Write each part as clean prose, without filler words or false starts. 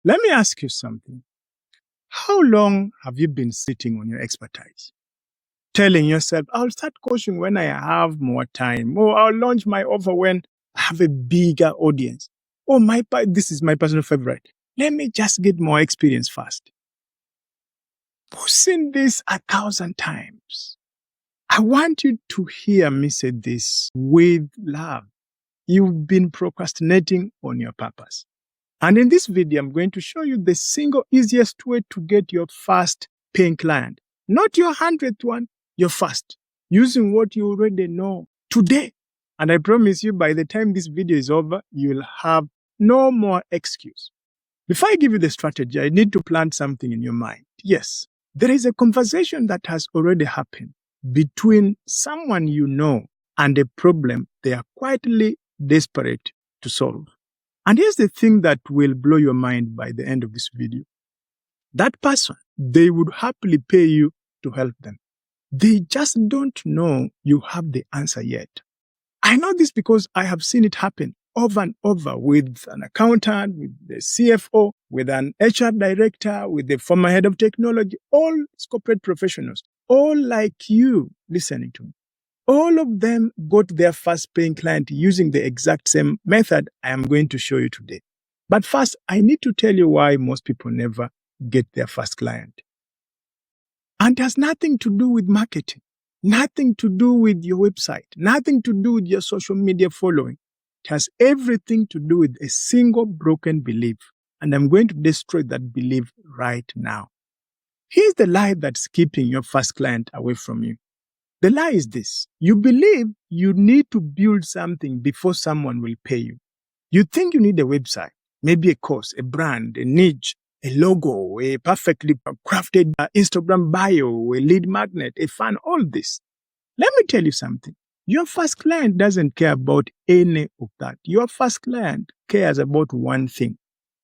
Let me ask you something. How long have you been sitting on your expertise? Telling yourself, I'll start coaching when I have more time, or I'll launch my offer when I have a bigger audience. Oh, this is my personal favorite. Let me just get more experience first. I've seen this 1,000 times. I want you to hear me say this with love. You've been procrastinating on your purpose. And in this video, I'm going to show you the single easiest way to get your first paying client. Not your 100th one, your first. Using what you already know today. And I promise you, by the time this video is over, you'll have no more excuse. Before I give you the strategy, I need to plant something in your mind. Yes, there is a conversation that has already happened between someone you know and a problem they are quietly desperate to solve. And here's the thing that will blow your mind by the end of this video. That person, they would happily pay you to help them. They just don't know you have the answer yet. I know this because I have seen it happen over and over with an accountant, with the CFO, with an HR director, with the former head of technology, all corporate professionals, all like you listening to me. All of them got their first paying client using the exact same method I am going to show you today. But first, I need to tell you why most people never get their first client. And it has nothing to do with marketing, nothing to do with your website, nothing to do with your social media following. It has everything to do with a single broken belief. And I'm going to destroy that belief right now. Here's the lie that's keeping your first client away from you. The lie is this. You believe you need to build something before someone will pay you. You think you need a website, maybe a course, a brand, a niche, a logo, a perfectly crafted Instagram bio, a lead magnet, a fan, all this. Let me tell you something. Your first client doesn't care about any of that. Your first client cares about one thing.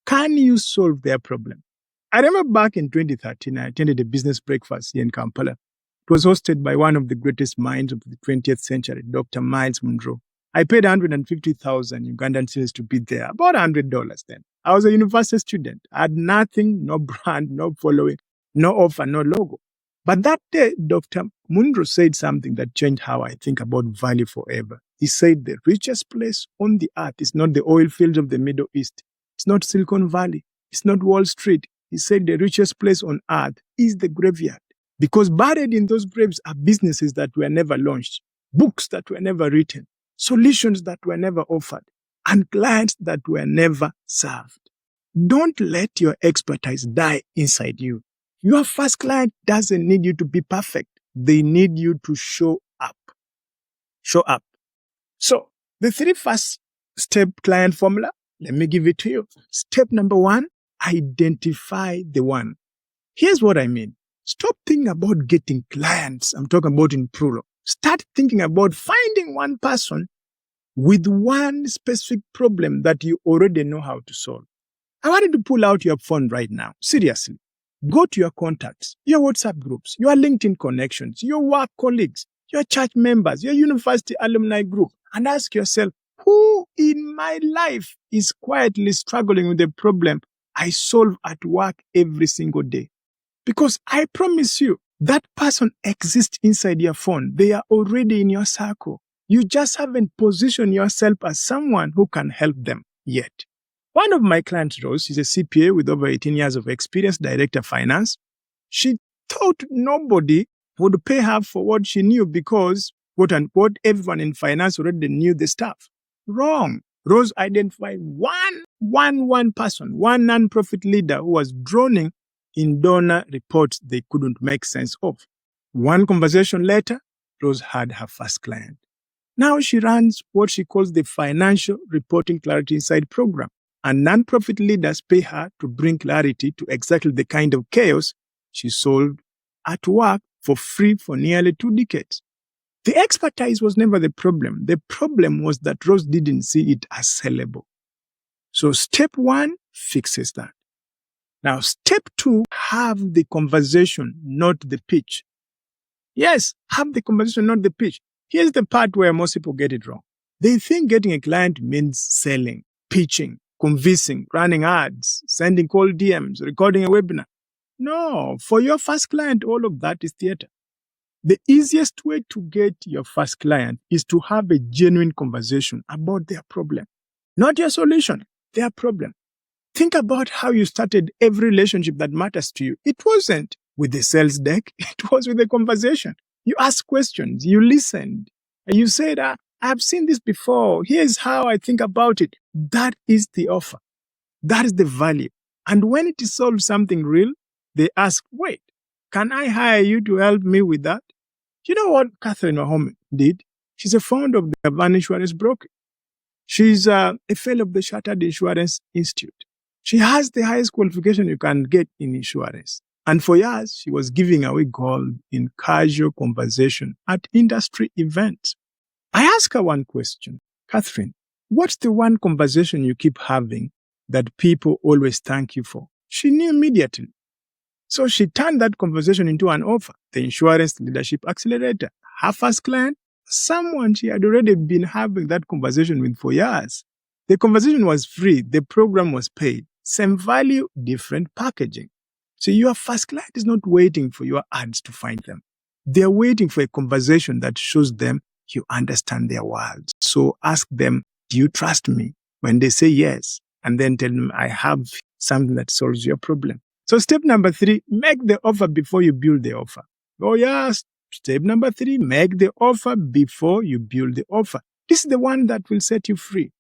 Can you solve their problem? I remember back in 2013, I attended a business breakfast here in Kampala. It was hosted by one of the greatest minds of the 20th century, Dr. Miles Monroe. I paid 150,000 Ugandan cedis to be there, about $100 then. I was a university student. I had nothing, no brand, no following, no offer, no logo. But that day, Dr. Monroe said something that changed how I think about value forever. He said the richest place on the earth is not the oil fields of the Middle East. It's not Silicon Valley. It's not Wall Street. He said the richest place on earth is the graveyard. Because buried in those graves are businesses that were never launched, books that were never written, solutions that were never offered, and clients that were never served. Don't let your expertise die inside you. Your first client doesn't need you to be perfect. They need you to show up. Show up. So, the 3 first step client formula, let me give it to you. Step number 1, identify the one. Here's what I mean. Stop thinking about getting clients. I'm talking about in plural. Start thinking about finding one person with one specific problem that you already know how to solve. I want you to pull out your phone right now. Seriously. Go to your contacts, your WhatsApp groups, your LinkedIn connections, your work colleagues, your church members, your university alumni group, and ask yourself, who in my life is quietly struggling with the problem I solve at work every single day? Because I promise you, that person exists inside your phone. They are already in your circle. You just haven't positioned yourself as someone who can help them yet. One of my clients, Rose, is a CPA with over 18 years of experience, director of finance. She thought nobody would pay her for what she knew because, quote unquote, everyone in finance already knew the stuff. Wrong. Rose identified one person, one non-profit leader who was drowning in donor reports they couldn't make sense of. One conversation later, Rose had her first client. Now she runs what she calls the Financial Reporting Clarity Inside program. And non-profit leaders pay her to bring clarity to exactly the kind of chaos she solved at work for free for nearly 2 decades. The expertise was never the problem. The problem was that Rose didn't see it as sellable. So step 1 fixes that. Now, step 2, have the conversation, not the pitch. Yes, have the conversation, not the pitch. Here's the part where most people get it wrong. They think getting a client means selling, pitching, convincing, running ads, sending cold DMs, recording a webinar. No, for your first client, all of that is theater. The easiest way to get your first client is to have a genuine conversation about their problem, not your solution, their problem. Think about how you started every relationship that matters to you. It wasn't with the sales deck, it was with a conversation. You asked questions, you listened, and you said, I've seen this before. Here's how I think about it. That is the offer. That is the value. And when it solves something real, they ask, wait, can I hire you to help me with that? You know what Catherine Mahome did? She's a founder of the Urban Insurance Broker. She's a fellow of the Chartered Insurance Institute. She has the highest qualification you can get in insurance. And for years, she was giving away gold in casual conversation at industry events. I asked her one question, Catherine, what's the one conversation you keep having that people always thank you for? She knew immediately. So she turned that conversation into an offer, the Insurance Leadership Accelerator. Her first client, someone she had already been having that conversation with for years. The conversation was free. The program was paid. Same value, different packaging. So your first client is not waiting for your ads to find them. They're waiting for a conversation that shows them you understand their world. So ask them, do you trust me? When they say yes, and then tell them, I have something that solves your problem. So step number 3, make the offer before you build the offer. Oh yes, step number 3, make the offer before you build the offer. This is the one that will set you free.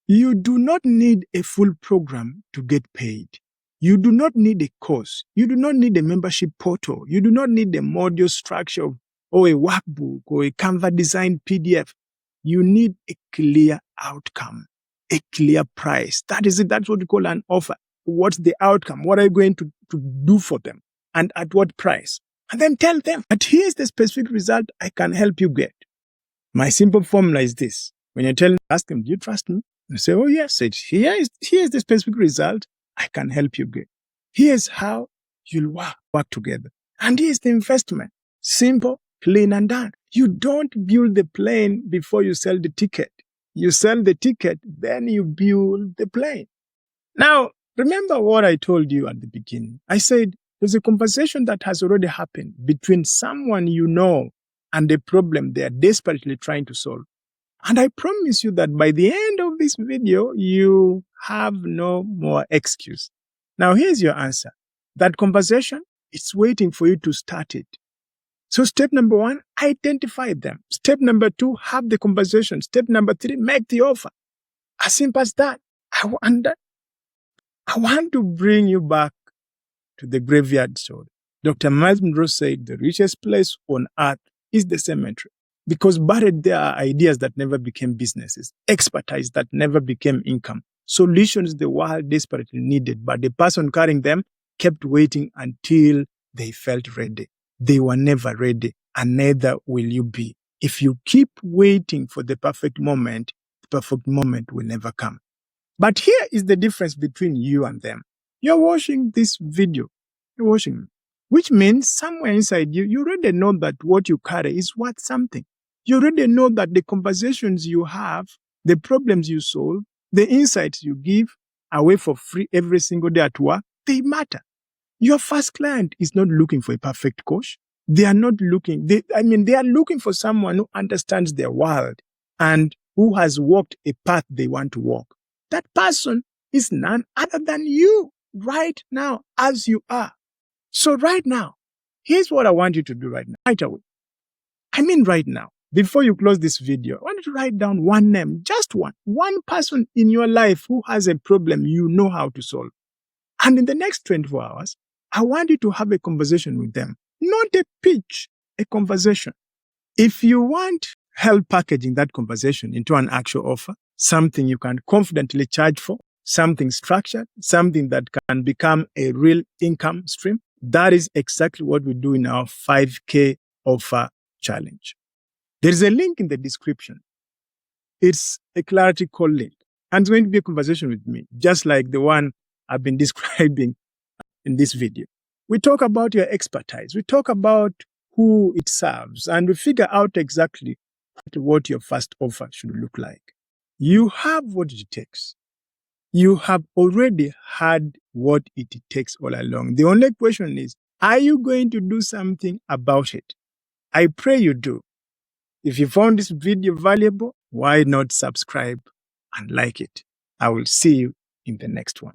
You do not need a full program to get paid. You do not need a course. You do not need a membership portal. You do not need a module structure or a workbook or a Canva design PDF. You need a clear outcome, a clear price. That is it. That's what we call an offer. What's the outcome? What are you going to do for them? And at what price? And then tell them, but here's the specific result I can help you get. My simple formula is this. When you ask them, do you trust me? They say, oh yes, here's the specific result I can help you get. Here's how you'll work together. And here's the investment. Simple, clean, and done. You don't build the plane before you sell the ticket. You sell the ticket, then you build the plane. Now, remember what I told you at the beginning. I said there's a conversation that has already happened between someone you know and the problem they are desperately trying to solve. And I promise you that by the end of this video, you have no more excuse. Now, here's your answer. That conversation, it's waiting for you to start it. So step number 1, identify them. Step number 2, have the conversation. Step number 3, make the offer. As simple as that. I want to bring you back to the graveyard story. Dr. Miles Monroe said the richest place on earth is the cemetery, because buried there are ideas that never became businesses, expertise that never became income, solutions the world desperately needed, but the person carrying them kept waiting until they felt ready. They were never ready, and neither will you be. If you keep waiting for the perfect moment will never come. But here is the difference between you and them. You're watching this video. You're watching, which means somewhere inside you, you already know that what you carry is worth something. You already know that the conversations you have, the problems you solve, the insights you give away for free every single day at work, they matter. Your first client is not looking for a perfect coach. They are not looking, they are looking for someone who understands their world and who has walked a path they want to walk. That person is none other than you right now as you are. So right now, here's what I want you to do right now, right away. Right now, before you close this video, I want you to write down one name, just one person in your life who has a problem you know how to solve. And in the next 24 hours, I want you to have a conversation with them, not a pitch, a conversation. If you want help packaging that conversation into an actual offer, something you can confidently charge for, something structured, something that can become a real income stream, that is exactly what we do in our 5K offer challenge. There is a link in the description. It's a Clarity Call link. And it's going to be a conversation with me, just like the one I've been describing in this video. We talk about your expertise. We talk about who it serves, and we figure out exactly what your first offer should look like. You have what it takes. You have already had what it takes all along. The only question is, are you going to do something about it? I pray you do. If you found this video valuable, why not subscribe and like it? I will see you in the next one.